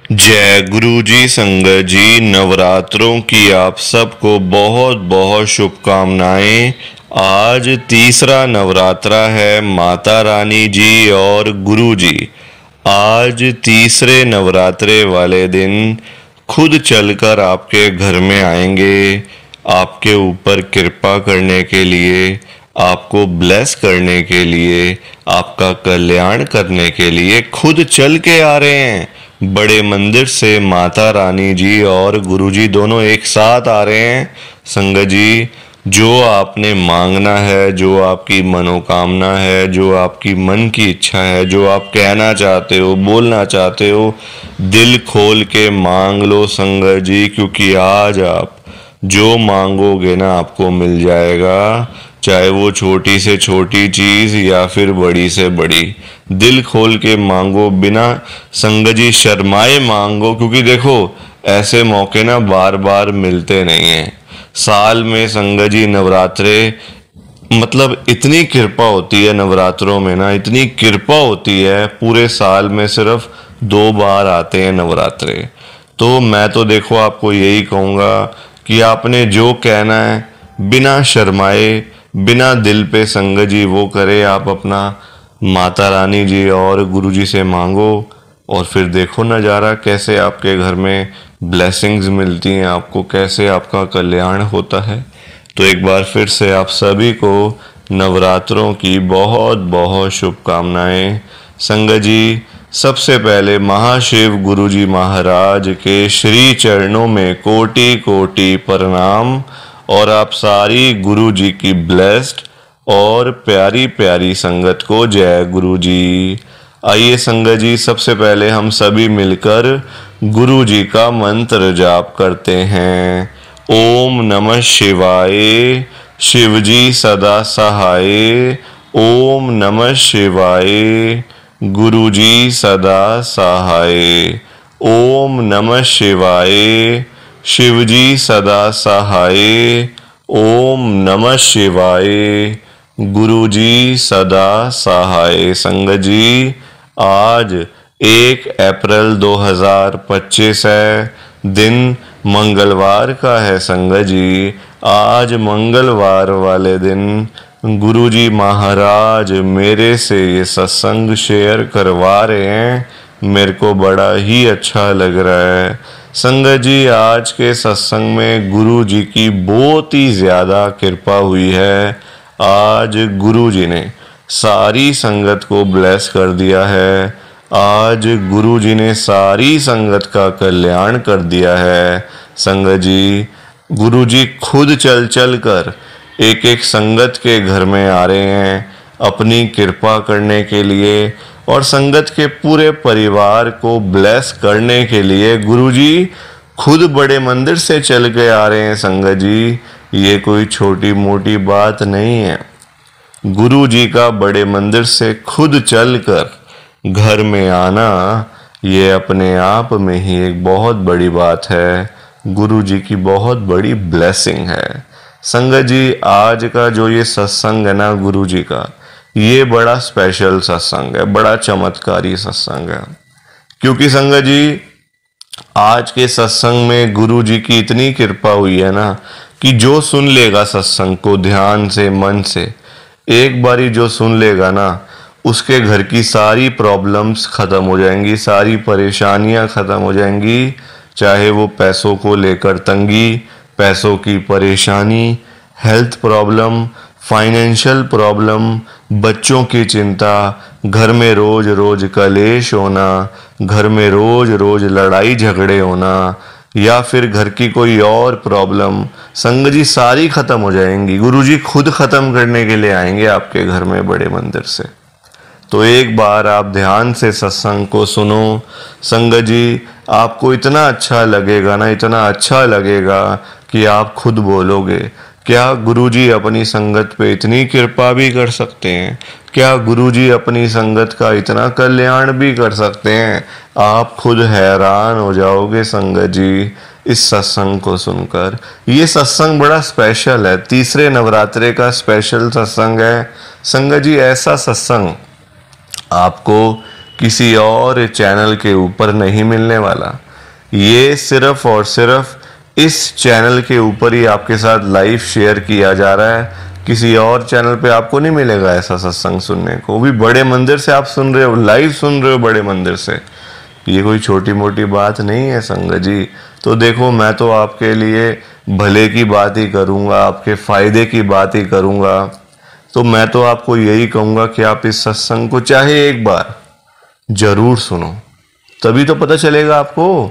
जय गुरु जी। संगत जी, नवरात्रों की आप सबको बहुत बहुत शुभकामनाएं। आज तीसरा नवरात्रा है माता रानी जी और गुरु जी। आज तीसरे नवरात्रे वाले दिन खुद चलकर आपके घर में आएंगे, आपके ऊपर कृपा करने के लिए, आपको ब्लेस करने के लिए, आपका कल्याण करने के लिए खुद चल के आ रहे हैं। बड़े मंदिर से माता रानी जी और गुरु जी दोनों एक साथ आ रहे हैं। संगत जी, जो आपने मांगना है, जो आपकी मनोकामना है, जो आपकी मन की इच्छा है, जो आप कहना चाहते हो, बोलना चाहते हो, दिल खोल के मांग लो संगत जी, क्योंकि आज आप जो मांगोगे ना आपको मिल जाएगा। चाहे वो छोटी से छोटी चीज या फिर बड़ी से बड़ी, दिल खोल के मांगो, बिना संगत जी शर्माए मांगो, क्योंकि देखो ऐसे मौके ना बार बार मिलते नहीं हैं। साल में संगत जी नवरात्रे, मतलब इतनी कृपा होती है नवरात्रों में ना, इतनी कृपा होती है, पूरे साल में सिर्फ 2 बार आते हैं नवरात्रे। तो मैं तो देखो आपको यही कहूँगा कि आपने जो कहना है बिना शर्माए, बिना दिल पे संगत जी वो करे, आप अपना माता रानी जी और गुरु जी से मांगो और फिर देखो नज़ारा कैसे आपके घर में ब्लेसिंग्स मिलती हैं आपको, कैसे आपका कल्याण होता है। तो एक बार फिर से आप सभी को नवरात्रों की बहुत बहुत शुभकामनाएं। संगत जी, सबसे पहले महाशिव गुरु जी महाराज के श्री चरणों में कोटि कोटि प्रणाम, और आप सारी गुरु जी की ब्लेस्ड और प्यारी प्यारी संगत को जय गुरु जी। आइए संगत जी, सबसे पहले हम सभी मिलकर गुरु जी का मंत्र जाप करते हैं। ओम नमः शिवाय, शिव जी सदा सहाय। ओम नमः शिवाय, गुरु जी सदा सहाय। ओम नमः शिवाय, शिव जी सदा सहाय। ओम नमः शिवाय, गुरु जी सदा सहाय। संगत जी, आज 1 अप्रैल 2025 है, दिन मंगलवार का है। संगत जी, आज मंगलवार वाले दिन गुरु जी महाराज मेरे से ये सत्संग शेयर करवा रहे हैं। मेरे को बड़ा ही अच्छा लग रहा है। संगत जी, आज के सत्संग में गुरु जी की बहुत ही ज़्यादा कृपा हुई है। आज गुरु जी ने सारी संगत को ब्लेस कर दिया है। आज गुरु जी ने सारी संगत का कल्याण कर दिया है। संगत जी, गुरु जी खुद चल चल कर एक एक संगत के घर में आ रहे हैं अपनी कृपा करने के लिए, और संगत के पूरे परिवार को ब्लेस करने के लिए गुरु जी खुद बड़े मंदिर से चल के आ रहे हैं। संगत जी, ये कोई छोटी मोटी बात नहीं है। गुरु जी का बड़े मंदिर से खुद चलकर घर में आना, ये अपने आप में ही एक बहुत बड़ी बात है। गुरु जी की बहुत बड़ी ब्लेसिंग है। संगत जी, आज का जो ये सत्संग है ना गुरु जी का, ये बड़ा स्पेशल सत्संग है, बड़ा चमत्कारी सत्संग है। क्योंकि संगत जी, आज के सत्संग में गुरु जी की इतनी कृपा हुई है ना कि जो सुन लेगा सत्संग को ध्यान से, मन से, एक बारी जो सुन लेगा ना, उसके घर की सारी प्रॉब्लम्स खत्म हो जाएंगी, सारी परेशानियां खत्म हो जाएंगी। चाहे वो पैसों को लेकर तंगी, पैसों की परेशानी, हेल्थ प्रॉब्लम, फाइनेंशियल प्रॉब्लम, बच्चों की चिंता, घर में रोज रोज कलेश होना, घर में रोज रोज लड़ाई झगड़े होना, या फिर घर की कोई और प्रॉब्लम, संगत जी सारी खत्म हो जाएंगी। गुरुजी खुद खत्म करने के लिए आएंगे आपके घर में बड़े मंदिर से। तो एक बार आप ध्यान से सत्संग को सुनो। संगत जी, आपको इतना अच्छा लगेगा ना, इतना अच्छा लगेगा कि आप खुद बोलोगे, क्या गुरुजी अपनी संगत पे इतनी कृपा भी कर सकते हैं? क्या गुरुजी अपनी संगत का इतना कल्याण भी कर सकते हैं? आप खुद हैरान हो जाओगे संगत जी इस सत्संग को सुनकर। ये सत्संग बड़ा स्पेशल है, तीसरे नवरात्रे का स्पेशल सत्संग है। संगत जी, ऐसा सत्संग आपको किसी और चैनल के ऊपर नहीं मिलने वाला। ये सिर्फ और सिर्फ इस चैनल के ऊपर ही आपके साथ लाइव शेयर किया जा रहा है। किसी और चैनल पे आपको नहीं मिलेगा ऐसा सत्संग सुनने को। वो भी बड़े मंदिर से आप सुन रहे हो, लाइव सुन रहे हो बड़े मंदिर से। ये कोई छोटी मोटी बात नहीं है संगत जी। तो देखो, मैं तो आपके लिए भले की बात ही करूंगा, आपके फायदे की बात ही करूंगा। तो मैं तो आपको यही कहूंगा कि आप इस सत्संग को चाहे एक बार जरूर सुनो, तभी तो पता चलेगा आपको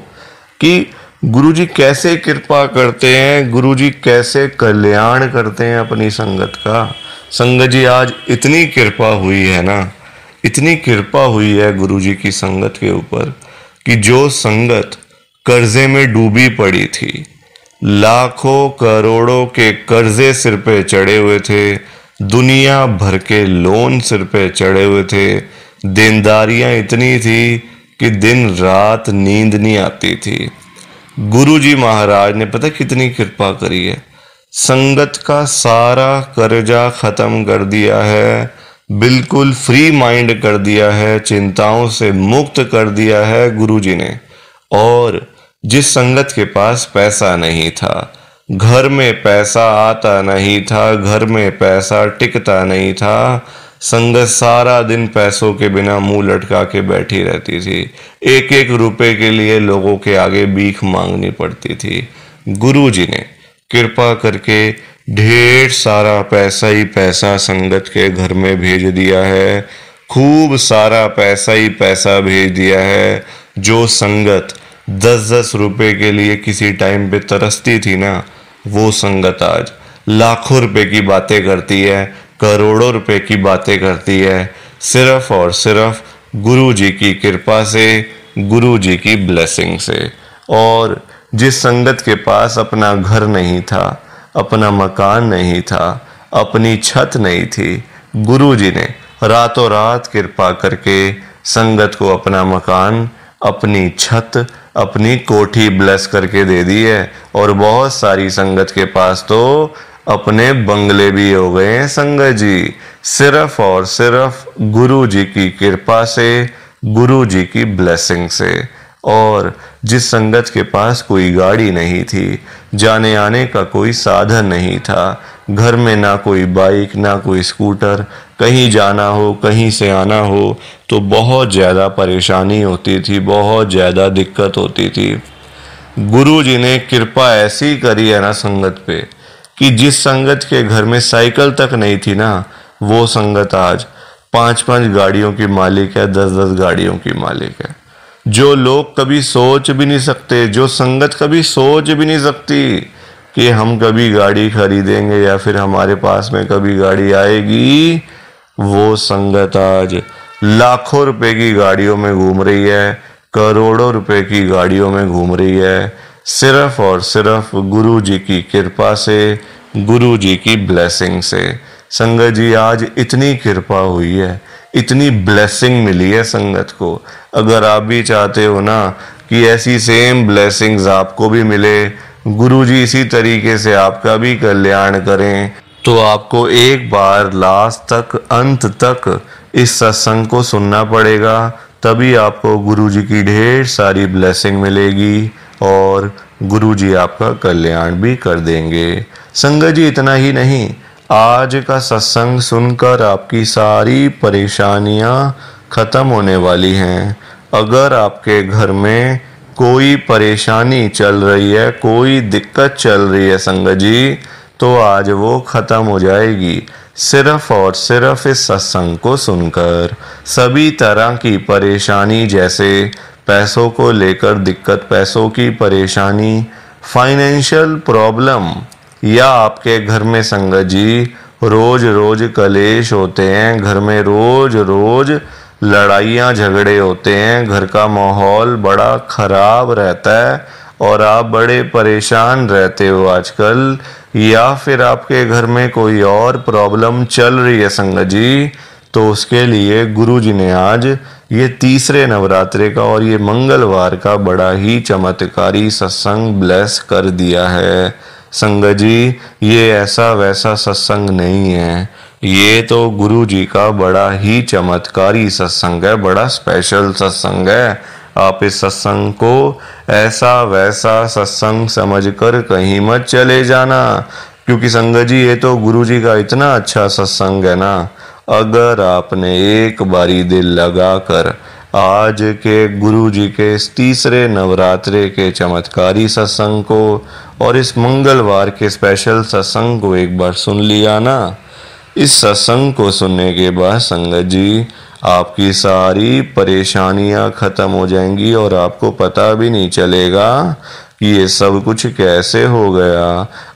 कि गुरुजी कैसे कृपा करते हैं, गुरुजी कैसे कल्याण करते हैं अपनी संगत का। संगत जी, आज इतनी कृपा हुई है ना, इतनी कृपा हुई है गुरुजी की संगत के ऊपर कि जो संगत कर्जे में डूबी पड़ी थी, लाखों करोड़ों के कर्जे सिर पे चढ़े हुए थे, दुनिया भर के लोन सिर पे चढ़े हुए थे, देनदारियां इतनी थी कि दिन रात नींद नहीं आती थी। गुरुजी महाराज ने पता कितनी कृपा करी है, संगत का सारा कर्जा खत्म कर दिया है, बिल्कुल फ्री माइंड कर दिया है, चिंताओं से मुक्त कर दिया है गुरुजी ने। और जिस संगत के पास पैसा नहीं था, घर में पैसा आता नहीं था, घर में पैसा टिकता नहीं था, संगत सारा दिन पैसों के बिना मुंह लटका के बैठी रहती थी। एक एक रुपए के लिए लोगों के आगे भीख मांगनी पड़ती थी। गुरुजी ने कृपा करके ढेर सारा पैसा ही पैसा संगत के घर में भेज दिया है। खूब सारा पैसा ही पैसा भेज दिया है। जो संगत 10-10 रुपए के लिए किसी टाइम पे तरसती थी ना, वो संगत आज लाखों रुपए की बातें करती है, करोड़ों रुपए की बातें करती है, सिर्फ और सिर्फ गुरु जी की कृपा से, गुरु जी की ब्लेसिंग से। और जिस संगत के पास अपना घर नहीं था, अपना मकान नहीं था, अपनी छत नहीं थी, गुरु जी ने रातों रात कृपा करके संगत को अपना मकान, अपनी छत, अपनी कोठी ब्लेस करके दे दी है। और बहुत सारी संगत के पास तो अपने बंगले भी हो गए हैं संगत जी, सिर्फ और सिर्फ गुरु जी की कृपा से, गुरु जी की ब्लेसिंग से। और जिस संगत के पास कोई गाड़ी नहीं थी, जाने आने का कोई साधन नहीं था, घर में ना कोई बाइक ना कोई स्कूटर, कहीं जाना हो कहीं से आना हो तो बहुत ज़्यादा परेशानी होती थी, बहुत ज़्यादा दिक्कत होती थी। गुरु जी ने कृपा ऐसी करी है ना संगत पे कि जिस संगत के घर में साइकिल तक नहीं थी ना, वो संगत आज 5-5 गाड़ियों की मालिक है, 10-10 गाड़ियों की मालिक है। जो लोग कभी सोच भी नहीं सकते, जो संगत कभी सोच भी नहीं सकती कि हम कभी गाड़ी खरीदेंगे या फिर हमारे पास में कभी गाड़ी आएगी, वो संगत आज लाखों रुपए की गाड़ियों में घूम रही है, करोड़ों रुपए की गाड़ियों में घूम रही है, सिर्फ और सिर्फ गुरु जी की कृपा से, गुरु जी की ब्लेसिंग से। संगत जी, आज इतनी कृपा हुई है, इतनी ब्लेसिंग मिली है संगत को। अगर आप भी चाहते हो ना कि ऐसी सेम ब्लेसिंग्स आपको भी मिले, गुरुजी इसी तरीके से आपका भी कल्याण करें, तो आपको एक बार लास्ट तक, अंत तक इस सत्संग को सुनना पड़ेगा। तभी आपको गुरुजी की ढेर सारी ब्लेसिंग मिलेगी और गुरुजी आपका कल्याण भी कर देंगे। संगत जी, इतना ही नहीं, आज का सत्संग सुनकर आपकी सारी परेशानियां खत्म होने वाली हैं। अगर आपके घर में कोई परेशानी चल रही है, कोई दिक्कत चल रही है संगत जी, तो आज वो खत्म हो जाएगी सिर्फ और सिर्फ इस सत्संग को सुनकर। सभी तरह की परेशानी, जैसे पैसों को लेकर दिक्कत, पैसों की परेशानी, फाइनेंशियल प्रॉब्लम, या आपके घर में संगत जी रोज रोज कलेश होते हैं, घर में रोज रोज लड़ाइयाँ झगड़े होते हैं, घर का माहौल बड़ा खराब रहता है और आप बड़े परेशान रहते हो आजकल, या फिर आपके घर में कोई और प्रॉब्लम चल रही है संगत जी, तो उसके लिए गुरु जी ने आज ये तीसरे नवरात्रे का और ये मंगलवार का बड़ा ही चमत्कारी सत्संग ब्लेस कर दिया है। संगत जी, ये ऐसा वैसा सत्संग नहीं है, ये तो गुरु जी का बड़ा ही चमत्कारी सत्संग है, बड़ा स्पेशल सत्संग है। आप इस सत्संग को ऐसा वैसा सत्संग समझकर कहीं मत चले जाना, क्योंकि संगत जी ये तो गुरु जी का इतना अच्छा सत्संग है ना। अगर आपने एक बारी दिल लगाकर आज के गुरु जी के इस तीसरे नवरात्रे के चमत्कारी सत्संग को और इस मंगलवार के स्पेशल सत्संग को एक बार सुन लिया ना, इस सत्संग को सुनने के बाद संगत जी आपकी सारी परेशानियां खत्म हो जाएंगी और आपको पता भी नहीं चलेगा कि ये सब कुछ कैसे हो गया।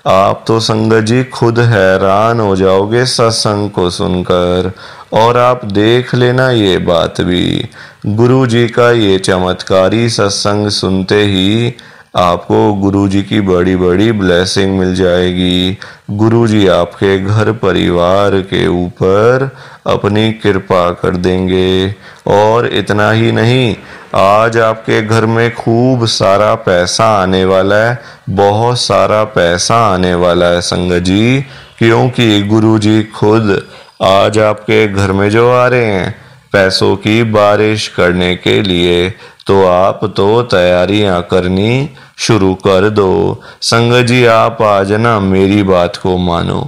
आप तो संगत जी खुद हैरान हो जाओगे सत्संग को सुनकर। और आप देख लेना ये बात भी, गुरु जी का ये चमत्कारी सत्संग सुनते ही आपको गुरु जी की बड़ी बड़ी ब्लेसिंग मिल जाएगी। गुरु जी आपके घर परिवार के ऊपर अपनी कृपा कर देंगे। और इतना ही नहीं, आज आपके घर में खूब सारा पैसा आने वाला है, बहुत सारा पैसा आने वाला है संगत जी, क्योंकि गुरु जी खुद आज आपके घर में जो आ रहे हैं पैसों की बारिश करने के लिए। तो आप तो तैयारियां करनी शुरू कर दो। संगत जी आप आज ना मेरी बात को मानो,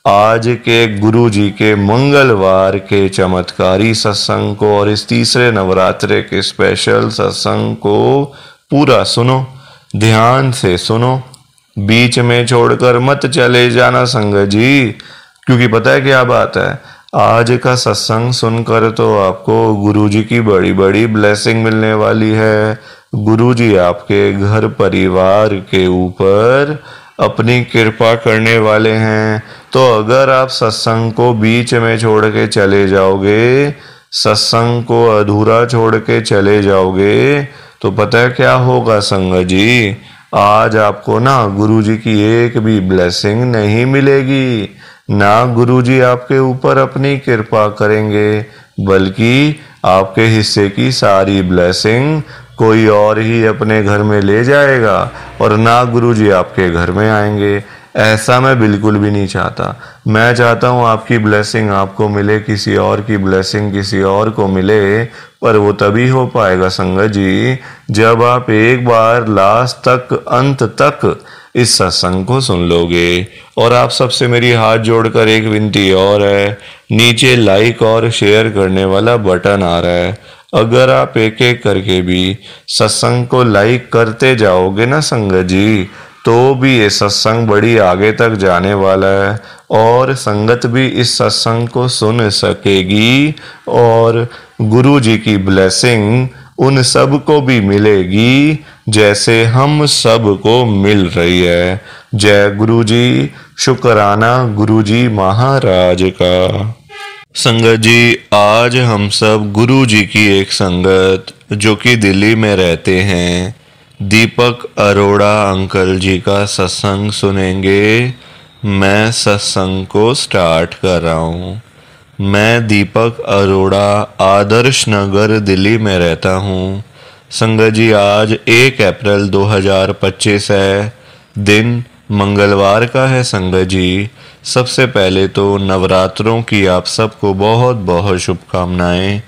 आज के गुरु जी के मंगलवार के चमत्कारी सत्संग को और इस तीसरे नवरात्रे के स्पेशल सत्संग को पूरा सुनो, ध्यान से सुनो, बीच में छोड़कर मत चले जाना संगत जी। क्योंकि पता है क्या बात है, आज का सत्संग सुनकर तो आपको गुरु जी की बड़ी बड़ी ब्लेसिंग मिलने वाली है। गुरु जी आपके घर परिवार के ऊपर अपनी कृपा करने वाले हैं। तो अगर आप सत्संग को बीच में छोड़ के चले जाओगे, सत्संग को अधूरा छोड़ के चले जाओगे, तो पता है क्या होगा संगत जी, आज आपको ना गुरु जी की एक भी ब्लेसिंग नहीं मिलेगी, ना गुरु जी आपके ऊपर अपनी कृपा करेंगे, बल्कि आपके हिस्से की सारी ब्लेसिंग कोई और ही अपने घर में ले जाएगा और ना गुरु जी आपके घर में आएंगे। ऐसा मैं बिल्कुल भी नहीं चाहता। मैं चाहता हूँ आपकी ब्लेसिंग आपको मिले, किसी और की ब्लेसिंग किसी और को मिले, पर वो तभी हो पाएगा संगत जी जब आप एक बार लास्ट तक, अंत तक इस सत्संग को सुन लोगे। और आप सबसे मेरी हाथ जोड़कर एक विनती और है, नीचे लाइक और शेयर करने वाला बटन आ रहा है, अगर आप एक एक करके भी सत्संग को लाइक करते जाओगे ना संगत जी, तो भी ये सत्संग बड़ी आगे तक जाने वाला है और संगत भी इस सत्संग को सुन सकेगी और गुरु जी की ब्लेसिंग उन सब को भी मिलेगी जैसे हम सब को मिल रही है। जय गुरु जी, शुक्राना गुरु जी महाराज का। संगत जी आज हम सब गुरु जी की एक संगत जो कि दिल्ली में रहते हैं, दीपक अरोड़ा अंकल जी का सत्संग सुनेंगे। मैं सत्संग को स्टार्ट कर रहा हूँ। मैं दीपक अरोड़ा आदर्श नगर दिल्ली में रहता हूँ। संगत जी आज 1 अप्रैल 2025 है, दिन मंगलवार का है। संगत जी सबसे पहले तो नवरात्रों की आप सबको बहुत बहुत शुभकामनाएं।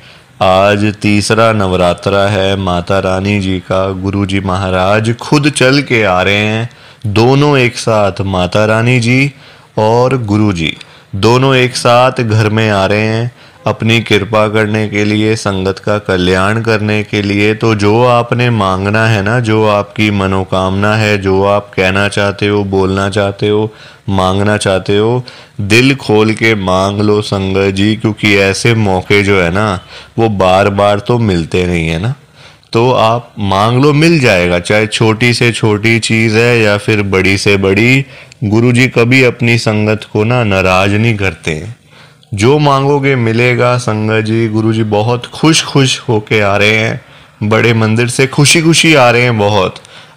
आज तीसरा नवरात्रा है माता रानी जी का, गुरु जी महाराज खुद चल के आ रहे हैं, दोनों एक साथ, माता रानी जी और गुरु जी दोनों एक साथ घर में आ रहे हैं अपनी कृपा करने के लिए, संगत का कल्याण करने के लिए। तो जो आपने मांगना है ना, जो आपकी मनोकामना है, जो आप कहना चाहते हो, बोलना चाहते हो, मांगना चाहते हो, दिल खोल के मांग लो संगत जी, क्योंकि ऐसे मौके जो है ना वो बार बार तो मिलते नहीं है ना। तो आप मांग लो, मिल जाएगा, चाहे छोटी से छोटी चीज़ है या फिर बड़ी से बड़ी। गुरु जी कभी अपनी संगत को ना नाराज नहीं करते, जो मांगोगे मिलेगा संगत जी। गुरु जी बहुत खुश होके आ रहे हैं, बड़े मंदिर से खुशी आ रहे हैं बहुत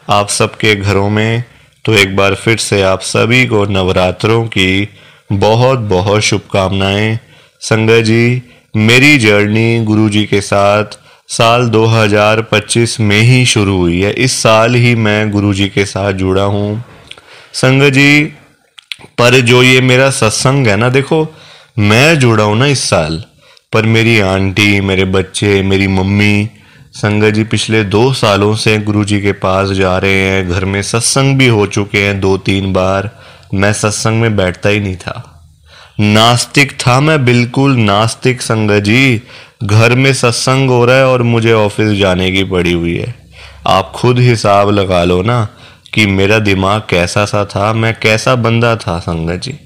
आप सबके घरों में। तो एक बार फिर से आप सभी को नवरात्रों की बहुत बहुत शुभकामनाएं। संगत जी मेरी जर्नी गुरु जी के साथ साल 2025 में ही शुरू हुई है, इस साल ही मैं गुरु जी के साथ जुड़ा हूँ संगत जी। पर जो ये मेरा सत्संग है ना, देखो मैं जुड़ा हूं ना इस साल, पर मेरी आंटी, मेरे बच्चे, मेरी मम्मी संगत जी पिछले 2 सालों से गुरुजी के पास जा रहे हैं। घर में सत्संग भी हो चुके हैं 2-3 बार। मैं सत्संग में बैठता ही नहीं था, नास्तिक था मैं, बिल्कुल नास्तिक संगत जी। घर में सत्संग हो रहा है और मुझे ऑफिस जाने की पड़ी हुई है। आप खुद हिसाब लगा लो ना कि मेरा दिमाग कैसा सा था, मैं कैसा बंदा था संगत जी।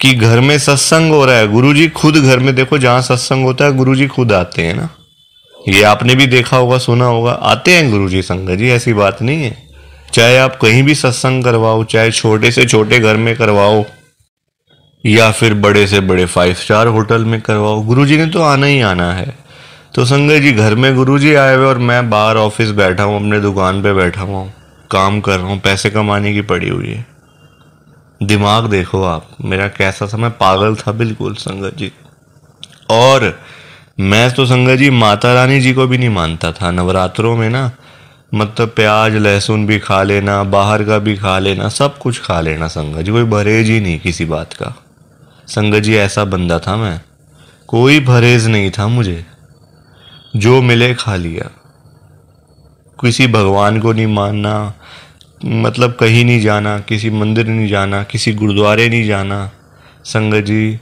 कि घर में सत्संग हो रहा है, गुरुजी खुद घर में, देखो जहां सत्संग होता है गुरुजी खुद आते हैं ना। ये आपने भी देखा होगा, सुना होगा, आते हैं गुरुजी संगत जी, ऐसी बात नहीं है। चाहे आप कहीं भी सत्संग करवाओ, चाहे छोटे से छोटे घर में करवाओ या फिर बड़े से बड़े 5 स्टार होटल में करवाओ, गुरुजी ने तो आना ही आना है। तो संगत जी घर में गुरुजी आए हुए और मैं बाहर ऑफिस बैठा हूँ, अपने दुकान पे बैठा हुआ हूँ, काम कर रहा हूँ, पैसे कमाने की पड़ी हुई है। दिमाग देखो आप मेरा कैसा था, मैं पागल था बिल्कुल संगत जी। और मैं तो संगत जी माता रानी जी को भी नहीं मानता था नवरात्रों में ना। मतलब प्याज लहसुन भी खा लेना, बाहर का भी खा लेना, सब कुछ खा लेना संगत जी, कोई परहेज ही नहीं किसी बात का। संगत जी ऐसा बंदा था मैं, कोई परहेज नहीं था मुझे, जो मिले खा लिया। किसी भगवान को नहीं मानना, मतलब कहीं नहीं जाना, किसी मंदिर नहीं जाना, किसी गुरुद्वारे नहीं जाना। संगत जी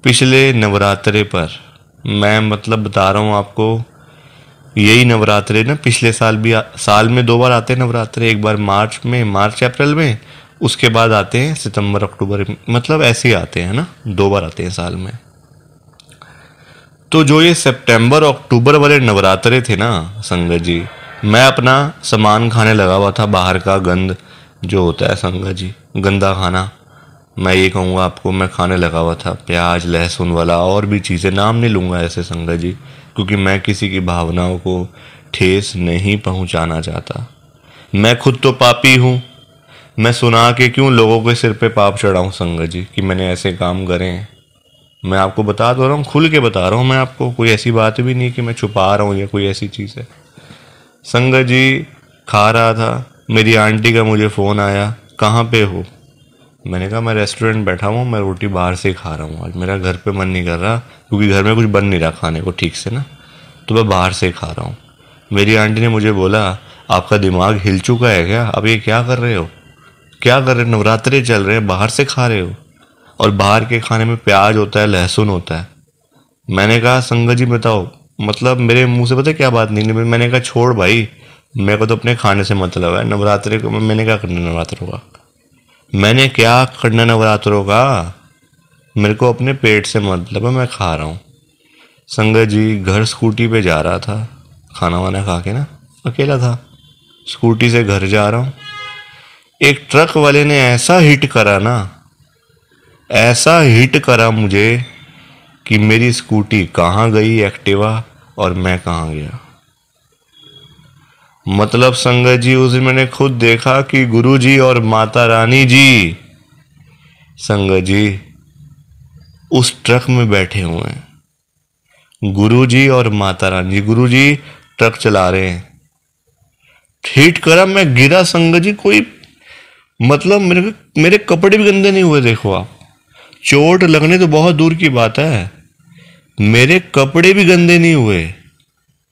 पिछले नवरात्रे पर मैं मतलब बता रहा हूँ आपको, यही नवरात्रे ना पिछले साल भी साल में 2 बार आते हैं नवरात्रे, एक बार मार्च में, मार्च अप्रैल में, उसके बाद आते हैं सितंबर अक्टूबर में, मतलब ऐसे ही आते हैं ना, 2 बार आते हैं साल में। तो जो ये सितंबर अक्टूबर वाले नवरात्रे थे ना संगत जी, मैं अपना सामान खाने लगा हुआ था, बाहर का गंद जो होता है संगत जी, गंदा खाना, मैं ये कहूँगा आपको, मैं खाने लगा हुआ था प्याज लहसुन वाला, और भी चीज़ें, नाम नहीं लूँगा ऐसे संगत जी, क्योंकि मैं किसी की भावनाओं को ठेस नहीं पहुँचाना चाहता। मैं खुद तो पापी हूँ, मैं सुना के क्यों लोगों के सिर पे पाप चढ़ाऊँ संगत जी कि मैंने ऐसे काम करे हैं। मैं आपको बता दो रहा हूँ, खुल के बता रहा हूँ मैं आपको, कोई ऐसी बात भी नहीं कि मैं छुपा रहा हूँ या कोई ऐसी चीज़ है। संगत जी खा रहा था, मेरी आंटी का मुझे फ़ोन आया, कहाँ पे हो? मैंने कहा मैं रेस्टोरेंट बैठा हूँ, मैं रोटी बाहर से ही खा रहा हूँ, आज मेरा घर पे मन नहीं कर रहा, क्योंकि घर में कुछ बन नहीं रहा खाने को ठीक से ना, तो मैं बाहर से ही खा रहा हूँ। मेरी आंटी ने मुझे बोला आपका दिमाग हिल चुका है क्या, अब ये क्या कर रहे हो, क्या कर रहे हो, नवरात्रे चल रहे हैं, बाहर से खा रहे हो, और बाहर के खाने में प्याज होता है, लहसुन होता है। मैंने कहा संगत जी बताओ, मतलब मेरे मुंह से पता क्या बात निकली, मैंने कहा छोड़ भाई, मेरे को तो अपने खाने से मतलब है, नवरात्रे को मैंने क्या करना नवरात्रों का, मैंने क्या करना नवरात्रों का, मेरे को अपने पेट से मतलब है, मैं खा रहा हूँ। संगत जी घर स्कूटी पे जा रहा था, खाना वाना खा के ना, अकेला था, स्कूटी से घर जा रहा हूँ, एक ट्रक वाले ने ऐसा हिट करा ना, ऐसा हिट करा मुझे कि मेरी स्कूटी कहाँ गई एक्टिवा और मैं कहाँ गया। मतलब संगत जी उस दिन मैंने खुद देखा कि गुरुजी और माता रानी जी संगत जी उस ट्रक में बैठे हुए हैं। गुरुजी और माता रानी जी, गुरुजी ट्रक चला रहे हैं, हिट करा, मैं गिरा संगत जी, कोई मतलब मेरे कपड़े भी गंदे नहीं हुए, देखो आप, चोट लगने तो बहुत दूर की बात है, मेरे कपड़े भी गंदे नहीं हुए,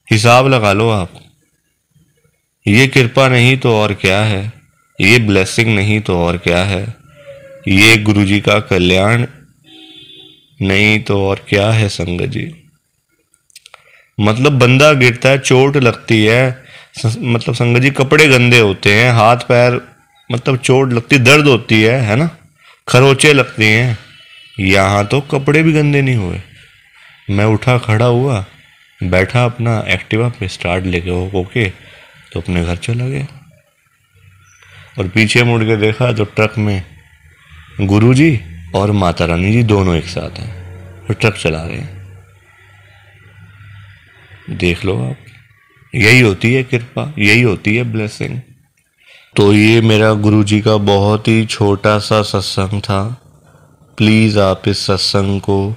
हिसाब लगा लो आप। ये कृपा नहीं तो और क्या है, ये ब्लेसिंग नहीं तो और क्या है, ये गुरुजी का कल्याण नहीं तो और क्या है संगत जी। मतलब बंदा गिरता है, चोट लगती है, मतलब संगत जी कपड़े गंदे होते हैं, हाथ पैर, मतलब चोट लगती, दर्द होती है ना, खरोचे लगती हैं, यहाँ तो कपड़े भी गंदे नहीं हुए। मैं उठा, खड़ा हुआ, बैठा अपना एक्टिवा पे, स्टार्ट लेके ओके, तो अपने घर चला गया। और पीछे मुड़ के देखा तो ट्रक में गुरुजी और माता रानी जी दोनों एक साथ हैं और ट्रक चला रहे हैं। देख लो आप, यही होती है कृपा, यही होती है ब्लेसिंग। तो ये मेरा गुरुजी का बहुत ही छोटा सा सत्संग था। प्लीज़ आप इस सत्संग को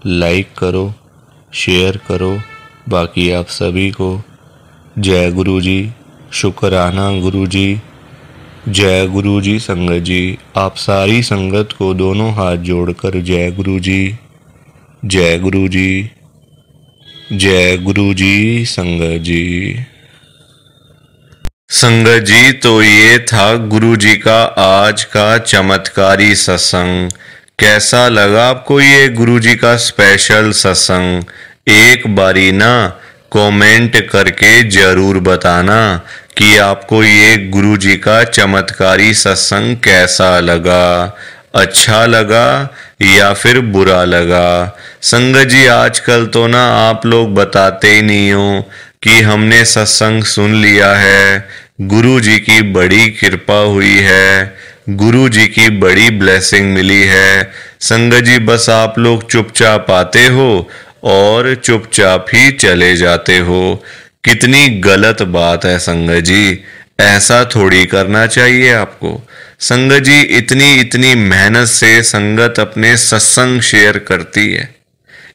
लाइक करो, शेयर करो बाकी आप सभी को। जय गुरुजी, शुक्राना गुरुजी, जय गुरुजी संगत जी। आप सारी संगत को दोनों हाथ जोड़कर जय गुरुजी। जय गुरु जी। जय गुरु जी। संगत जी। संगत जी, तो ये था गुरु जी का आज का चमत्कारी सत्संग। कैसा लगा आपको ये गुरु जी का स्पेशल सत्संग? एक बारी ना कमेंट करके जरूर बताना कि आपको ये गुरु जी का चमत्कारी सत्संग कैसा लगा, अच्छा लगा या फिर बुरा लगा। संगत जी, आजकल तो ना आप लोग बताते ही नहीं हो कि हमने सत्संग सुन लिया है, गुरु जी की बड़ी कृपा हुई है, गुरु जी की बड़ी ब्लेसिंग मिली है। संगत जी, बस आप लोग चुपचाप आते हो और चुपचाप ही चले जाते हो। कितनी गलत बात है संगत जी, ऐसा थोड़ी करना चाहिए आपको। संगत जी, इतनी इतनी मेहनत से संगत अपने सत्संग शेयर करती है।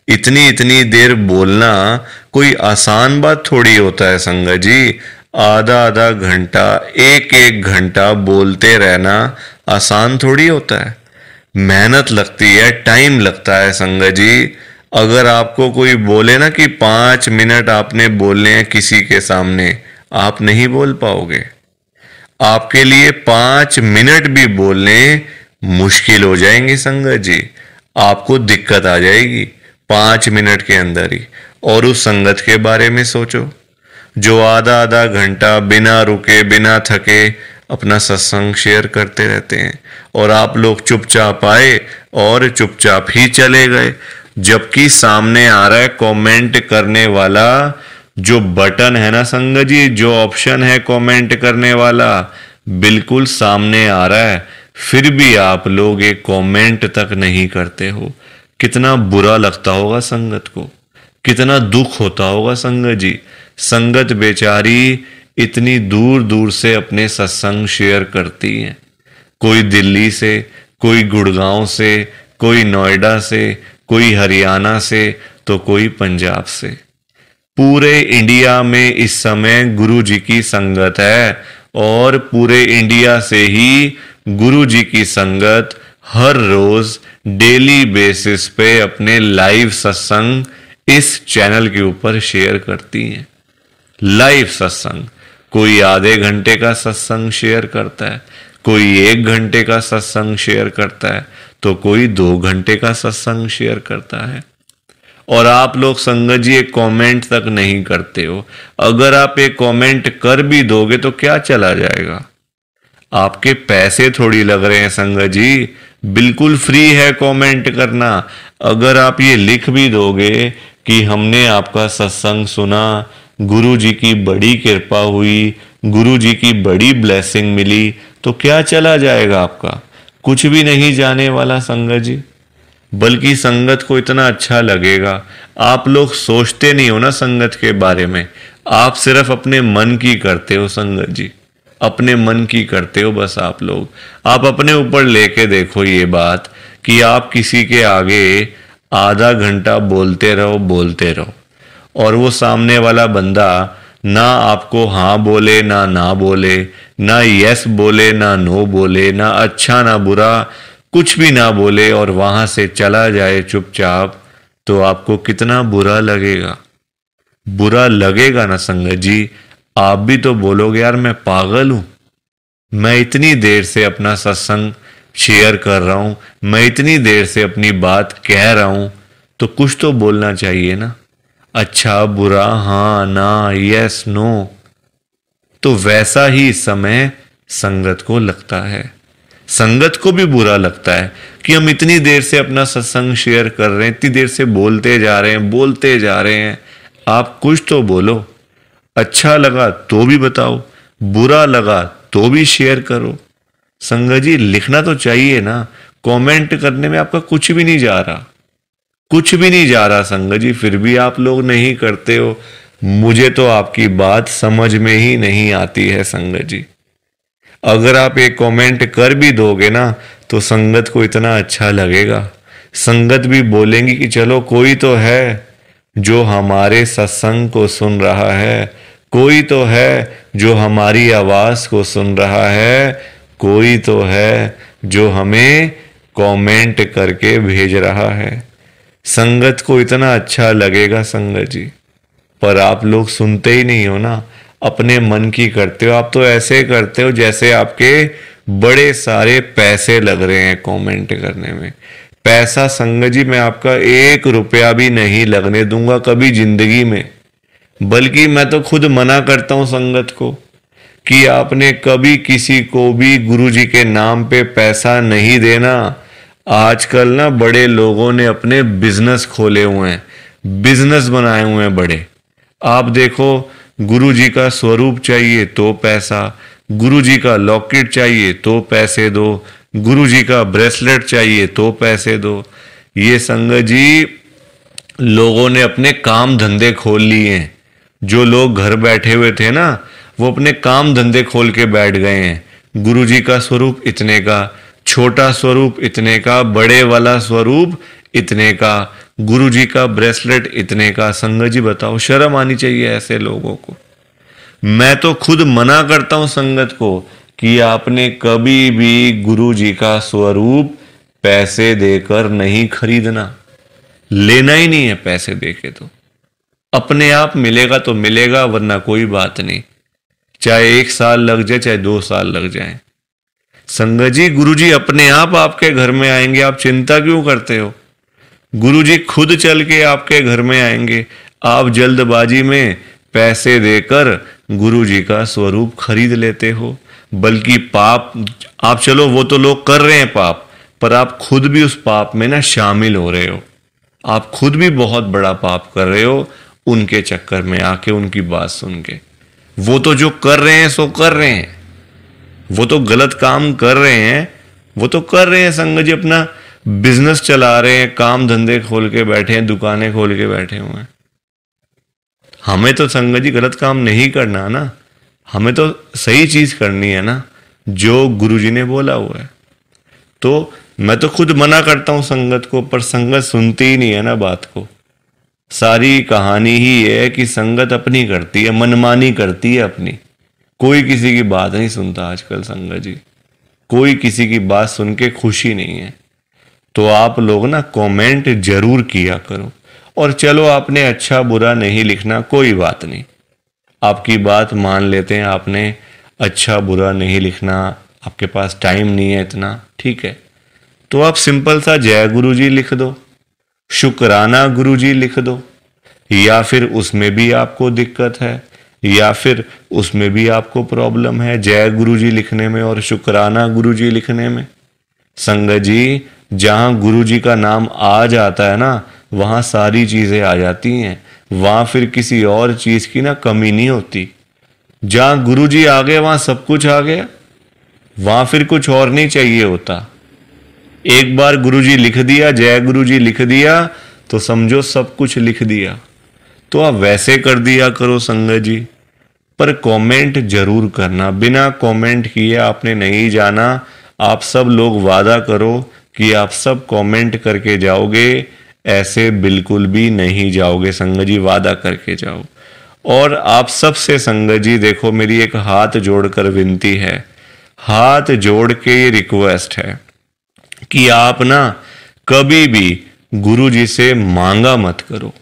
इतनी इतनी देर बोलना कोई आसान बात थोड़ी होता है संगत जी। आधा आधा घंटा, एक एक घंटा बोलते रहना आसान थोड़ी होता है। मेहनत लगती है, टाइम लगता है संगत जी। अगर आपको कोई बोले ना कि 5 मिनट आपने बोलने हैं किसी के सामने, आप नहीं बोल पाओगे। आपके लिए 5 मिनट भी बोलने मुश्किल हो जाएंगे संगत जी। आपको दिक्कत आ जाएगी 5 मिनट के अंदर ही। और उस संगत के बारे में सोचो जो आधा आधा घंटा बिना रुके बिना थके अपना सत्संग शेयर करते रहते हैं, और आप लोग चुपचाप आए और चुपचाप ही चले गए। जबकि सामने आ रहा है कमेंट करने वाला जो बटन है ना संगत जी, जो ऑप्शन है कमेंट करने वाला, बिल्कुल सामने आ रहा है, फिर भी आप लोग एक कमेंट तक नहीं करते हो। कितना बुरा लगता होगा संगत को, कितना दुख होता होगा संगत जी। संगत बेचारी इतनी दूर दूर से अपने सत्संग शेयर करती है। कोई दिल्ली से, कोई गुड़गांव से, कोई नोएडा से, कोई हरियाणा से, तो कोई पंजाब से। पूरे इंडिया में इस समय गुरु जी की संगत है, और पूरे इंडिया से ही गुरु जी की संगत हर रोज डेली बेसिस पे अपने लाइव सत्संग इस चैनल के ऊपर शेयर करती हैं। लाइव सत्संग, कोई आधे घंटे का सत्संग शेयर करता है, कोई 1 घंटे का सत्संग शेयर करता है, तो कोई 2 घंटे का सत्संग शेयर करता है। और आप लोग संगत जी एक कमेंट तक नहीं करते हो। अगर आप एक कमेंट कर भी दोगे तो क्या चला जाएगा? आपके पैसे थोड़ी लग रहे हैं संगत जी, बिल्कुल फ्री है कमेंट करना। अगर आप ये लिख भी दोगे कि हमने आपका सत्संग सुना, गुरु जी की बड़ी कृपा हुई, गुरु जी की बड़ी ब्लेसिंग मिली, तो क्या चला जाएगा आपका? कुछ भी नहीं जाने वाला संगत जी। बल्कि संगत को इतना अच्छा लगेगा। आप लोग सोचते नहीं हो ना संगत के बारे में, आप सिर्फ अपने मन की करते हो संगत जी, अपने मन की करते हो बस। आप अपने ऊपर लेके देखो ये बात कि आप किसी के आगे आधा घंटा बोलते रहो, और वो सामने वाला बंदा ना आपको हाँ बोले ना बोले, ना यस बोले ना नो बोले, ना अच्छा ना बुरा, कुछ भी ना बोले, और वहां से चला जाए चुपचाप, तो आपको कितना बुरा लगेगा? बुरा लगेगा ना संगत जी। आप भी तो बोलोगे यार मैं पागल हूं, मैं इतनी देर से अपना सत्संग शेयर कर रहा हूं, मैं इतनी देर से अपनी बात कह रहा हूं, तो कुछ तो बोलना चाहिए ना, अच्छा बुरा, हाँ ना, यस नो। तो वैसा ही इस समय संगत को लगता है। संगत को भी बुरा लगता है कि हम इतनी देर से अपना सत्संग शेयर कर रहे हैं, इतनी देर से बोलते जा रहे हैं। आप कुछ तो बोलो। अच्छा लगा तो भी बताओ, बुरा लगा तो भी शेयर करो। संगत जी, लिखना तो चाहिए ना। कमेंट करने में आपका कुछ भी नहीं जा रहा, कुछ भी नहीं जा रहा संगत जी, फिर भी आप लोग नहीं करते हो। मुझे तो आपकी बात समझ में ही नहीं आती है संगत जी। अगर आप एक कमेंट कर भी दोगे ना, तो संगत को इतना अच्छा लगेगा। संगत भी बोलेंगी कि चलो कोई तो है जो हमारे सत्संग को सुन रहा है, कोई तो है जो हमारी आवाज को सुन रहा है, कोई तो है जो हमें कमेंट करके भेज रहा है। संगत को इतना अच्छा लगेगा संगत जी, पर आप लोग सुनते ही नहीं हो ना, अपने मन की करते हो। आप तो ऐसे करते हो जैसे आपके बड़े सारे पैसे लग रहे हैं कमेंट करने में। पैसा संगत जी मैं आपका 1 रुपया भी नहीं लगने दूंगा कभी जिंदगी में। बल्कि मैं तो खुद मना करता हूं संगत को कि आपने कभी किसी को भी गुरु जी के नाम पे पैसा नहीं देना। आजकल ना बड़े लोगों ने अपने बिजनेस खोले हुए हैं, बिजनेस बनाए हुए हैं बड़े। आप देखो, गुरु जी का स्वरूप चाहिए तो पैसा, गुरु जी का लॉकेट चाहिए तो पैसे दो, गुरु जी का ब्रेसलेट चाहिए तो पैसे दो। ये संगत जी लोगों ने अपने काम धंधे खोल लिए हैं। जो लोग घर बैठे हुए थे ना, वो अपने काम धंधे खोल के बैठ गए हैं। गुरु जी का स्वरूप इतने का, छोटा स्वरूप इतने का, बड़े वाला स्वरूप इतने का, गुरु जी का ब्रेसलेट इतने का। संगत जी बताओ, शर्म आनी चाहिए ऐसे लोगों को। मैं तो खुद मना करता हूं संगत को कि आपने कभी भी गुरु जी का स्वरूप पैसे देकर नहीं खरीदना, लेना ही नहीं है पैसे देके। तो अपने आप मिलेगा तो मिलेगा, वरना कोई बात नहीं, चाहे 1 साल लग जाए चाहे 2 साल लग जाए। संगत जी गुरु जी अपने आप आपके घर में आएंगे, आप चिंता क्यों करते हो? गुरु जी खुद चल के आपके घर में आएंगे। आप जल्दबाजी में पैसे देकर गुरु जी का स्वरूप खरीद लेते हो। बल्कि पाप आप, चलो वो तो लोग कर रहे हैं पाप, पर आप खुद भी उस पाप में ना शामिल हो रहे हो। आप खुद भी बहुत बड़ा पाप कर रहे हो उनके चक्कर में आके, उनकी बात सुन के। वो तो जो कर रहे हैं सो कर रहे हैं, वो तो गलत काम कर रहे हैं, वो तो कर रहे हैं संगत जी, अपना बिजनेस चला रहे हैं, काम धंधे खोल के बैठे हैं, दुकानें खोल के बैठे हुए हैं। हमें तो संगत जी गलत काम नहीं करना ना, हमें तो सही चीज करनी है ना, जो गुरु जी ने बोला हुआ है। तो मैं तो खुद मना करता हूं संगत को, पर संगत सुनती ही नहीं है ना बात को। सारी कहानी ही ये है कि संगत अपनी करती है, मनमानी करती है अपनी। कोई किसी की बात नहीं सुनता आजकल संगत जी, कोई किसी की बात सुन के खुशी नहीं है। तो आप लोग ना कमेंट जरूर किया करो। और चलो आपने अच्छा बुरा नहीं लिखना, कोई बात नहीं, आपकी बात मान लेते हैं। आपने अच्छा बुरा नहीं लिखना, आपके पास टाइम नहीं है इतना, ठीक है, तो आप सिंपल सा जय गुरु जी लिख दो, शुक्राना गुरु जी लिख दो। या फिर उसमें भी आपको दिक्कत है, या फिर उसमें भी आपको प्रॉब्लम है जय गुरु जी लिखने में और शुक्राना गुरु जी लिखने में। संगत जी जहां गुरु जी का नाम आ जाता है ना, वहां सारी चीजें आ जाती हैं, वहां फिर किसी और चीज की ना कमी नहीं होती। जहां गुरु जी आ गए वहां सब कुछ आ गया, वहां फिर कुछ और नहीं चाहिए होता। एक बार गुरु जी लिख दिया, जय गुरु जी लिख दिया, तो समझो सब कुछ लिख दिया। तो आप वैसे कर दिया करो संगत जी, पर कमेंट जरूर करना। बिना कमेंट किए आपने नहीं जाना। आप सब लोग वादा करो कि आप सब कमेंट करके जाओगे, ऐसे बिल्कुल भी नहीं जाओगे संगत जी, वादा करके जाओ। और आप सबसे संगत जी देखो, मेरी एक हाथ जोड़कर विनती है, हाथ जोड़ के ये रिक्वेस्ट है कि आप ना कभी भी गुरु जी से मांगा मत करो।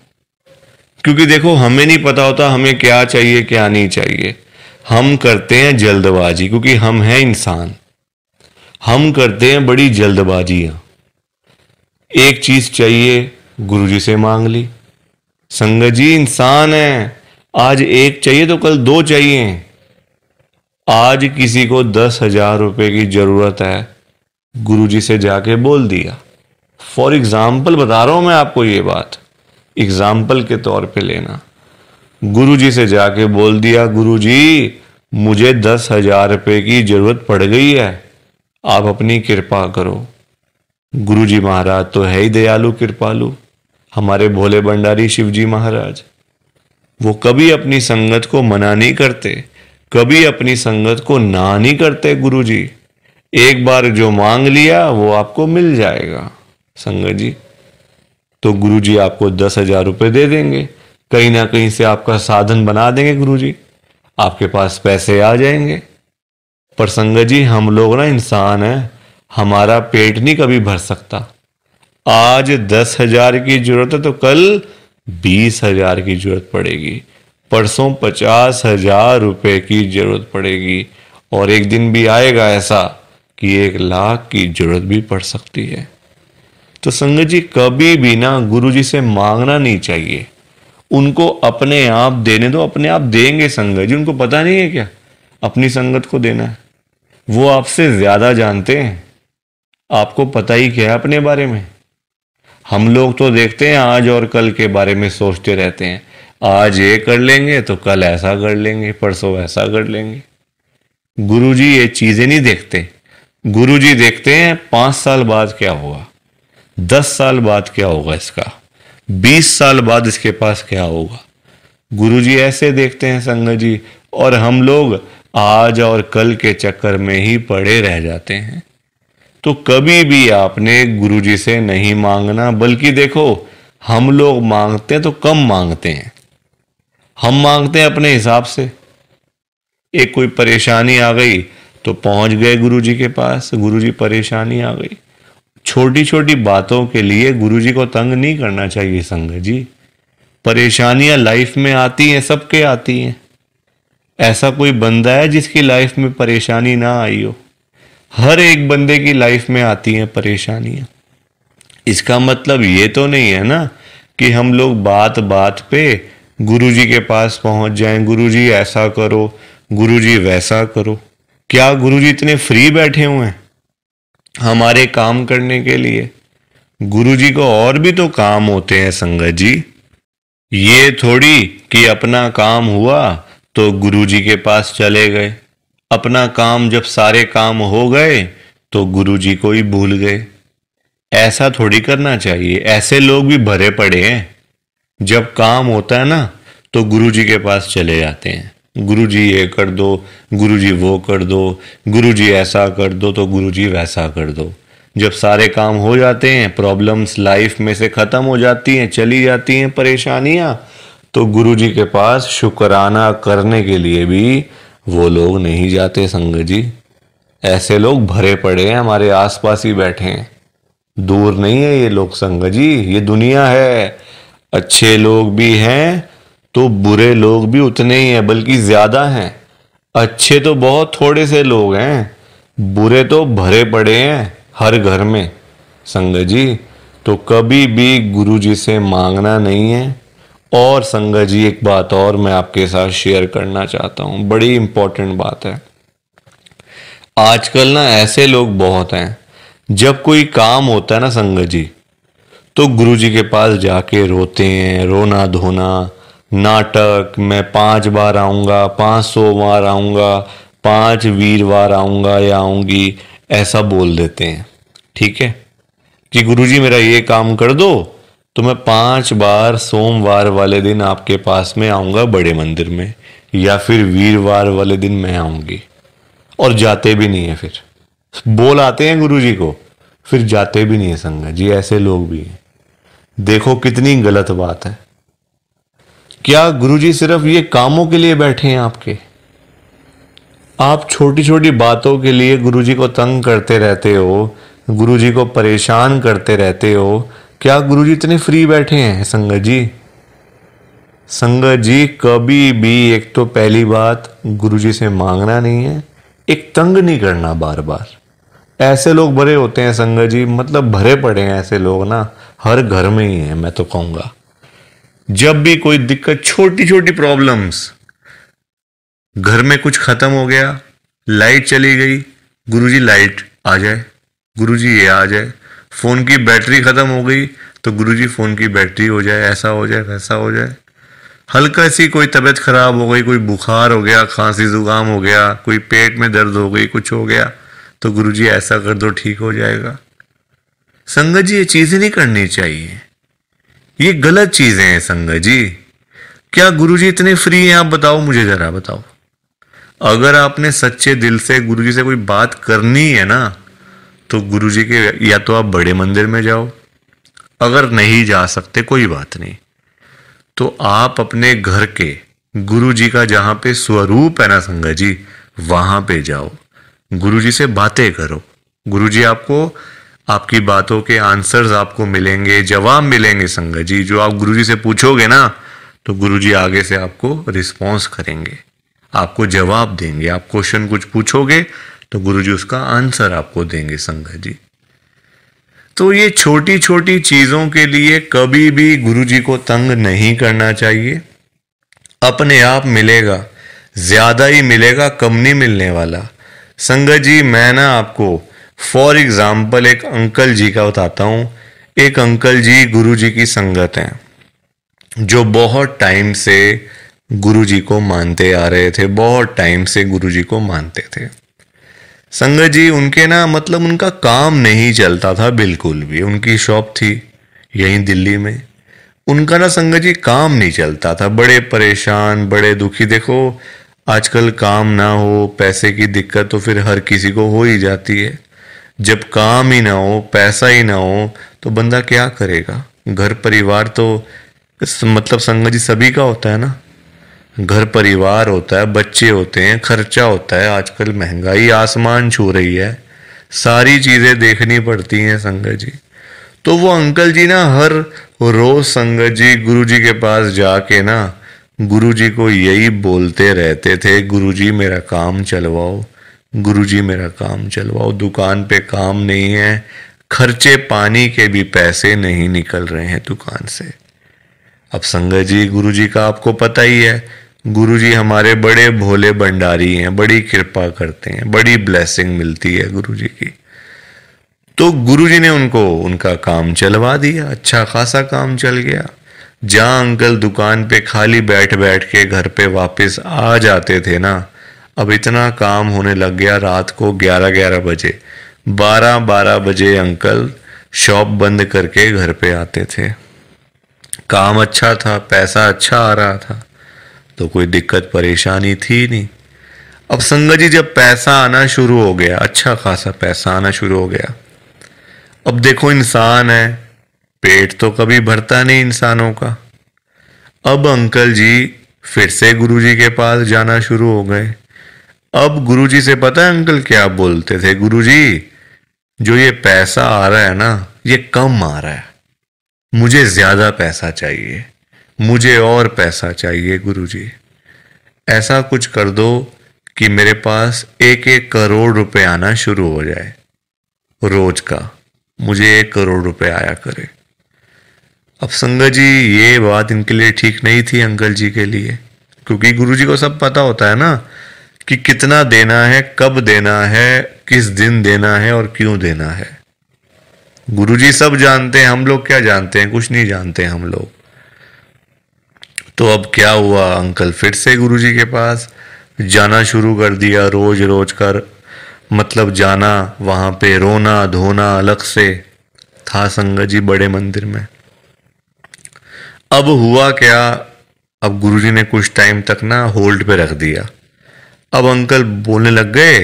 क्योंकि देखो हमें नहीं पता होता हमें क्या चाहिए क्या नहीं चाहिए। हम करते हैं जल्दबाजी, क्योंकि हम हैं इंसान, हम करते हैं बड़ी जल्दबाजियां। एक चीज चाहिए गुरुजी से मांग ली। संगत जी इंसान है, आज एक चाहिए तो कल 2 चाहिए। आज किसी को 10,000 रुपए की जरूरत है, गुरुजी से जाके बोल दिया। फॉर एग्जाम्पल बता रहा हूं मैं आपको, ये बात एग्जाम्पल के तौर पे लेना। गुरुजी से जाके बोल दिया, गुरुजी मुझे 10,000 रुपए की जरूरत पड़ गई है, आप अपनी कृपा करो। गुरुजी महाराज तो है ही दयालु कृपालु, हमारे भोले भंडारी शिवजी महाराज। वो कभी अपनी संगत को मना नहीं करते, कभी अपनी संगत को ना नहीं करते गुरुजी। एक बार जो मांग लिया वो आपको मिल जाएगा संगत जी। तो गुरुजी आपको 10,000 रुपए दे देंगे, कहीं ना कहीं से आपका साधन बना देंगे गुरुजी, आपके पास पैसे आ जाएंगे। पर संगत जी हम लोग ना इंसान हैं, हमारा पेट नहीं कभी भर सकता। आज 10,000 की जरूरत है तो कल 20,000 की जरूरत पड़ेगी, परसों 50,000 रुपए की जरूरत पड़ेगी, और एक दिन भी आएगा ऐसा कि 1,00,000 की जरूरत भी पड़ सकती है। तो संगत जी कभी भी ना गुरु जी से मांगना नहीं चाहिए, उनको अपने आप देने दो, अपने आप देंगे संगत जी। उनको पता नहीं है क्या अपनी संगत को देना है? वो आपसे ज्यादा जानते हैं, आपको पता ही क्या है अपने बारे में। हम लोग तो देखते हैं आज और कल के बारे में सोचते रहते हैं, आज ये कर लेंगे तो कल ऐसा कर लेंगे, परसों ऐसा कर लेंगे। गुरुजी ये चीजें नहीं देखते। गुरुजी देखते हैं 5 साल बाद क्या होगा, 10 साल बाद क्या होगा इसका, 20 साल बाद इसके पास क्या होगा। गुरुजी ऐसे देखते हैं संगत जी, और हम लोग आज और कल के चक्कर में ही पड़े रह जाते हैं। तो कभी भी आपने गुरुजी से नहीं मांगना, बल्कि देखो हम लोग मांगते हैं तो कम मांगते हैं, हम मांगते हैं अपने हिसाब से। एक कोई परेशानी आ गई तो पहुंच गए गुरुजी के पास, गुरुजी परेशानी आ गई। छोटी छोटी बातों के लिए गुरुजी को तंग नहीं करना चाहिए संगत जी। परेशानियां लाइफ में आती हैं, सबके आती हैं। ऐसा कोई बंदा है जिसकी लाइफ में परेशानी ना आई हो? हर एक बंदे की लाइफ में आती हैं परेशानियां। इसका मतलब ये तो नहीं है ना कि हम लोग बात बात पे गुरुजी के पास पहुंच जाएं, गुरुजी ऐसा करो, गुरुजी वैसा करो। क्या गुरुजी इतने फ्री बैठे हुए हैं हमारे काम करने के लिए? गुरुजी को और भी तो काम होते हैं संगत जी। ये थोड़ी कि अपना काम हुआ तो गुरुजी के पास चले गए, अपना काम जब सारे काम हो गए तो गुरुजी को ही भूल गए। ऐसा थोड़ी करना चाहिए। ऐसे लोग भी भरे पड़े हैं, जब काम होता है ना तो गुरुजी के पास चले जाते हैं, गुरुजी ये कर दो, गुरुजी वो कर दो, गुरुजी ऐसा कर दो तो गुरुजी वैसा कर दो। जब सारे काम हो जाते हैं, प्रॉब्लम्स लाइफ में से खत्म हो जाती हैं, चली जाती हैं परेशानियां, तो गुरुजी के पास शुक्राना करने के लिए भी वो लोग नहीं जाते संगत जी। ऐसे लोग भरे पड़े हैं, हमारे आसपास ही बैठे हैं, दूर नहीं है ये लोग संगत जी। ये दुनिया है, अच्छे लोग भी हैं तो बुरे लोग भी उतने ही हैं, बल्कि ज्यादा हैं। अच्छे तो बहुत थोड़े से लोग हैं, बुरे तो भरे पड़े हैं हर घर में संगत जी। तो कभी भी गुरुजी से मांगना नहीं है। और संगत जी एक बात और मैं आपके साथ शेयर करना चाहता हूं, बड़ी इंपॉर्टेंट बात है। आजकल ना ऐसे लोग बहुत हैं, जब कोई काम होता है ना संगत जी, तो गुरुजी के पास जाके रोते हैं, रोना धोना, नाटक, मैं 5 बार आऊंगा, 500 बार आऊंगा, 5 वीरवार आऊंगा या आऊंगी, ऐसा बोल देते हैं। ठीक है कि गुरुजी मेरा ये काम कर दो तो मैं 5 बार सोमवार वाले दिन आपके पास में आऊंगा बड़े मंदिर में, या फिर वीरवार वाले दिन मैं आऊंगी। और जाते भी नहीं है, फिर बोल आते हैं गुरुजी को, फिर जाते भी नहीं है संगत जी। ऐसे लोग भी हैं। देखो कितनी गलत बात है। क्या गुरुजी सिर्फ ये कामों के लिए बैठे हैं आपके? आप छोटी छोटी बातों के लिए गुरुजी को तंग करते रहते हो, गुरुजी को परेशान करते रहते हो। क्या गुरुजी इतने फ्री बैठे हैं संगत जी? संगत जी कभी भी, एक तो पहली बात गुरुजी से मांगना नहीं है, एक तंग नहीं करना बार बार। ऐसे लोग भरे होते हैं संगत जी, मतलब भरे पड़े हैं ऐसे लोग ना, हर घर में ही है मैं तो कहूंगा। जब भी कोई दिक्कत, छोटी छोटी प्रॉब्लम्स, घर में कुछ खत्म हो गया, लाइट चली गई, गुरुजी लाइट आ जाए, गुरुजी ये आ जाए। फोन की बैटरी खत्म हो गई तो गुरुजी फोन की बैटरी हो जाए, ऐसा हो जाए, वैसा हो जाए। हल्का सी कोई तबीयत खराब हो गई, कोई बुखार हो गया, खांसी जुकाम हो गया, कोई पेट में दर्द हो गई, कुछ हो गया, तो गुरुजी ऐसा कर दो ठीक हो जाएगा। संगत जी ये चीजें नहीं करनी चाहिए, ये गलत चीजें हैं संगत जी। क्या गुरुजी इतने फ्री हैं? आप बताओ, मुझे जरा बताओ। अगर आपने सच्चे दिल से गुरुजी से कोई बात करनी है ना, तो गुरुजी के या तो आप बड़े मंदिर में जाओ, अगर नहीं जा सकते कोई बात नहीं, तो आप अपने घर के गुरुजी का जहां पे स्वरूप है ना संगत जी, वहां पे जाओ, गुरुजी से बातें करो। गुरुजी आपको आपकी बातों के आंसर्स आपको मिलेंगे, जवाब मिलेंगे संगत जी। जो आप गुरुजी से पूछोगे ना तो गुरुजी आगे से आपको रिस्पॉन्स करेंगे, आपको जवाब देंगे। आप क्वेश्चन कुछ पूछोगे तो गुरुजी उसका आंसर आपको देंगे संगत जी। तो ये छोटी छोटी चीजों के लिए कभी भी गुरुजी को तंग नहीं करना चाहिए। अपने आप मिलेगा, ज्यादा ही मिलेगा, कम नहीं मिलने वाला। संगत जी मैं ना आपको फॉर एग्जाम्पल एक अंकल जी का बताता हूँ। एक अंकल जी गुरुजी की संगत हैं, जो बहुत टाइम से गुरुजी को मानते आ रहे थे, बहुत टाइम से गुरुजी को मानते थे। संगत जी उनके ना मतलब उनका काम नहीं चलता था बिल्कुल भी। उनकी शॉप थी यहीं दिल्ली में, उनका ना संगत जी काम नहीं चलता था। बड़े परेशान, बड़े दुखी। देखो आजकल काम ना हो, पैसे की दिक्कत तो फिर हर किसी को हो ही जाती है। जब काम ही ना हो, पैसा ही ना हो तो बंदा क्या करेगा। घर परिवार तो मतलब संगत जी सभी का होता है ना। घर परिवार होता है, बच्चे होते हैं, खर्चा होता है। आजकल महंगाई आसमान छू रही है, सारी चीजें देखनी पड़ती हैं संगत जी। तो वो अंकल जी ना हर रोज संगत जी गुरुजी के पास जाके ना गुरुजी को यही बोलते रहते थे, गुरुजी मेरा काम चलवाओ, गुरुजी मेरा काम चलवाओ। दुकान पे काम नहीं है, खर्चे पानी के भी पैसे नहीं निकल रहे हैं दुकान से। अब संगत जी गुरुजी का आपको पता ही है, गुरुजी हमारे बड़े भोले भंडारी हैं, बड़ी कृपा करते हैं, बड़ी ब्लेसिंग मिलती है गुरुजी की। तो गुरुजी ने उनको उनका काम चलवा दिया, अच्छा खासा काम चल गया। जहां अंकल दुकान पे खाली बैठ बैठ के घर पे वापस आ जाते थे ना, अब इतना काम होने लग गया, रात को 11-11 बजे, 12-12 बजे अंकल शॉप बंद करके घर पे आते थे। काम अच्छा था, पैसा अच्छा आ रहा था, तो कोई दिक्कत परेशानी थी नहीं। अब संगत जी जब पैसा आना शुरू हो गया, अच्छा खासा पैसा आना शुरू हो गया, अब देखो इंसान है, पेट तो कभी भरता नहीं इंसानों का। अब अंकल जी फिर से गुरुजी के पास जाना शुरू हो गए। अब गुरुजी से पता है अंकल क्या बोलते थे, गुरुजी जो ये पैसा आ रहा है ना ये कम आ रहा है, मुझे ज्यादा पैसा चाहिए, मुझे और पैसा चाहिए गुरुजी। ऐसा कुछ कर दो कि मेरे पास 1-1 करोड़ रुपए आना शुरू हो जाए रोज का, मुझे 1 करोड़ रुपए आया करे। अब संगत जी ये बात इनके लिए ठीक नहीं थी अंकल जी के लिए, क्योंकि गुरुजी को सब पता होता है ना कि कितना देना है, कब देना है, किस दिन देना है और क्यों देना है। गुरुजी सब जानते हैं, हम लोग क्या जानते हैं, कुछ नहीं जानते हम लोग। तो अब क्या हुआ, अंकल फिर से गुरुजी के पास जाना शुरू कर दिया, रोज रोज कर मतलब जाना, वहां पे रोना धोना अलग से था संगत जी बड़े मंदिर में। अब हुआ क्या, अब गुरुजी ने कुछ टाइम तक ना होल्ड पे रख दिया। अब अंकल बोलने लग गए,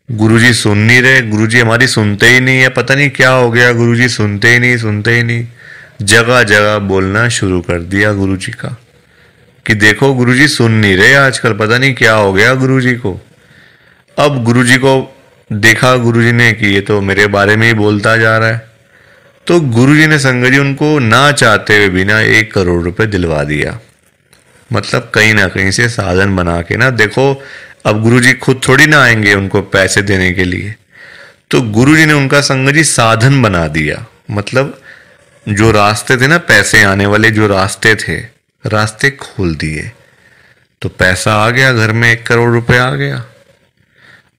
गुरुजी सुन नहीं रहे, गुरुजी हमारी सुनते ही नहीं है, पता नहीं क्या हो गया, गुरुजी सुनते ही नहीं, सुनते ही नहीं। जगह जगह बोलना शुरू कर दिया गुरुजी का कि देखो गुरुजी सुन नहीं रहे आजकल, पता नहीं क्या हो गया गुरुजी को। अब गुरुजी को देखा गुरुजी ने कि ये तो मेरे बारे में ही बोलता जा रहा है, तो गुरुजी ने संगत जी उनको ना चाहते हुए भी ना 1 करोड़ रुपए दिलवा दिया। मतलब कहीं ना कहीं से साधन बना के ना, देखो अब गुरुजी खुद थोड़ी ना आएंगे उनको पैसे देने के लिए, तो गुरुजी ने उनका संगत जी साधन बना दिया। मतलब जो रास्ते थे ना पैसे आने वाले, जो रास्ते थे, रास्ते खोल दिए, तो पैसा आ गया घर में, 1 करोड़ रुपए आ गया।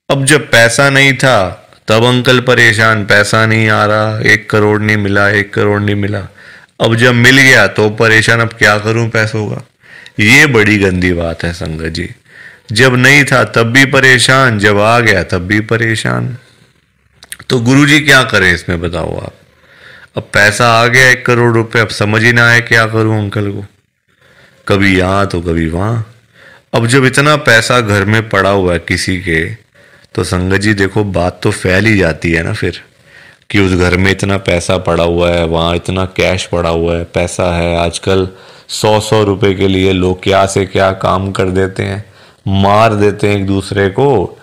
अब जब पैसा नहीं था तब अंकल परेशान, पैसा नहीं आ रहा, 1 करोड़ नहीं मिला, 1 करोड़ नहीं मिला। अब जब मिल गया तो परेशान, अब क्या करूं पैसों का। ये बड़ी गंदी बात है संगत जी, जब नहीं था तब भी परेशान, जब आ गया तब भी परेशान। तो गुरुजी क्या करे इसमें बताओ आप। अब पैसा आ गया 1 करोड़ रुपए, अब समझ ही ना आए क्या करूं अंकल को, कभी यहां तो कभी वहां। अब जब इतना पैसा घर में पड़ा हुआ है किसी के, तो संगत जी देखो बात तो फैल ही जाती है ना फिर, कि उस घर में इतना पैसा पड़ा हुआ है, वहाँ इतना कैश पड़ा हुआ है, पैसा है। आजकल 100-100 रुपए के लिए लोग क्या से क्या काम कर देते हैं, मार देते हैं एक दूसरे को।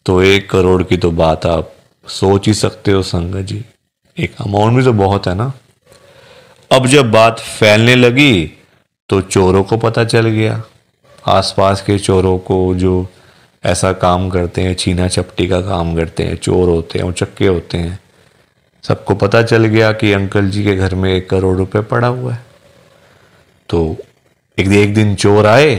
तो 1 करोड़ की तो बात आप सोच ही सकते हो संगत जी। एक अमाउंट भी तो बहुत है ना। अब जब बात फैलने लगी तो चोरों को पता चल गया, आसपास के चोरों को जो ऐसा काम करते हैं, छीना चपटी का काम करते हैं, चोर होते हैं, उचक्के होते हैं, सबको पता चल गया कि अंकल जी के घर में 1 करोड़ रुपए पड़ा हुआ है। तो एक दिन चोर आए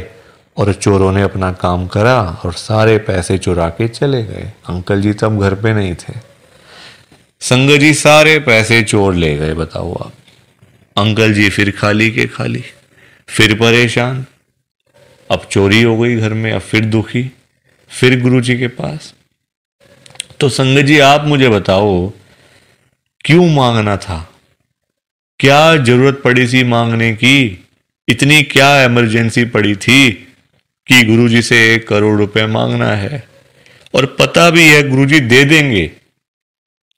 और चोरों ने अपना काम करा और सारे पैसे चुरा के चले गए। अंकल जी तब घर पे नहीं थे। संगत जी सारे पैसे चोर ले गए। बताओ आप, अंकल जी फिर खाली के खाली, फिर परेशान। अब चोरी हो गई घर में, अब फिर दुखी, फिर गुरुजी के पास। तो संगत जी आप मुझे बताओ, क्यों मांगना था? क्या जरूरत पड़ी थी मांगने की? इतनी क्या इमरजेंसी पड़ी थी कि गुरुजी से 1 करोड़ रुपए मांगना है? और पता भी है गुरुजी दे देंगे,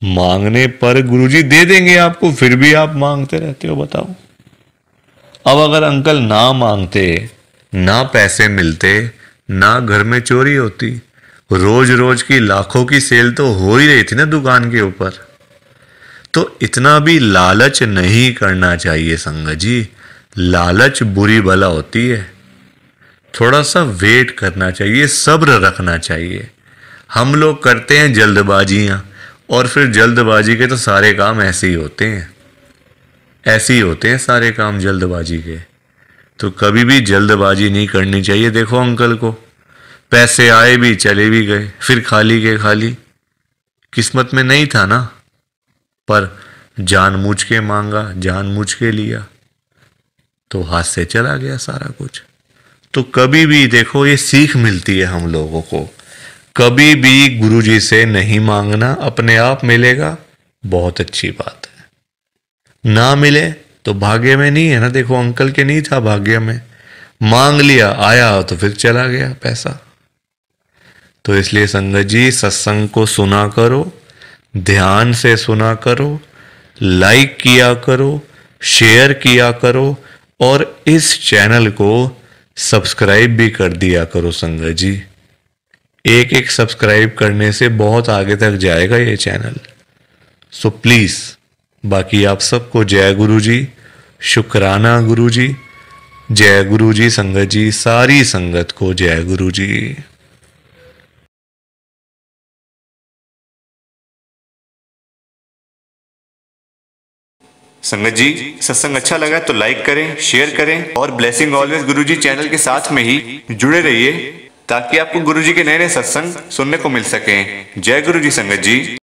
मांगने पर गुरुजी दे देंगे आपको, फिर भी आप मांगते रहते हो। बताओ, अब अगर अंकल ना मांगते, ना पैसे मिलते, ना घर में चोरी होती, रोज रोज की लाखों की सेल तो हो ही रही थी ना दुकान के ऊपर। तो इतना भी लालच नहीं करना चाहिए संगत जी। लालच बुरी बला होती है। थोड़ा सा वेट करना चाहिए, सब्र रखना चाहिए। हम लोग करते हैं जल्दबाजियां, और फिर जल्दबाजी के तो सारे काम ऐसे ही होते हैं, ऐसे ही होते हैं सारे काम जल्दबाजी के। तो कभी भी जल्दबाजी नहीं करनी चाहिए। देखो अंकल को पैसे आए भी, चले भी गए, फिर खाली के खाली। किस्मत में नहीं था ना, पर जानबूझ के मांगा, जानबूझ के लिया, तो हाथ से चला गया सारा कुछ। तो कभी भी देखो, ये सीख मिलती है हम लोगों को, कभी भी गुरुजी से नहीं मांगना, अपने आप मिलेगा, बहुत अच्छी बात है। ना मिले तो भाग्य में नहीं है ना। देखो अंकल के नहीं था भाग्य में, मांग लिया, आया तो फिर चला गया पैसा। तो इसलिए संगत जी, सत्संग को सुना करो, ध्यान से सुना करो, लाइक किया करो, शेयर किया करो, और इस चैनल को सब्सक्राइब भी कर दिया करो संगत जी। एक एक सब्सक्राइब करने से बहुत आगे तक जाएगा ये चैनल। सो प्लीज, बाकी आप सबको जय गुरु जी, शुक्राना गुरु जी, जय गुरु जी संगत जी, सारी संगत को जय गुरु जी। संगत जी, सत्संग अच्छा लगा तो लाइक करें, शेयर करें, और ब्लेसिंग ऑलवेज गुरुजी चैनल के साथ में ही जुड़े रहिए, ताकि आपको गुरुजी के नए नए सत्संग सुनने को मिल सकें। जय गुरु जी संगत जी।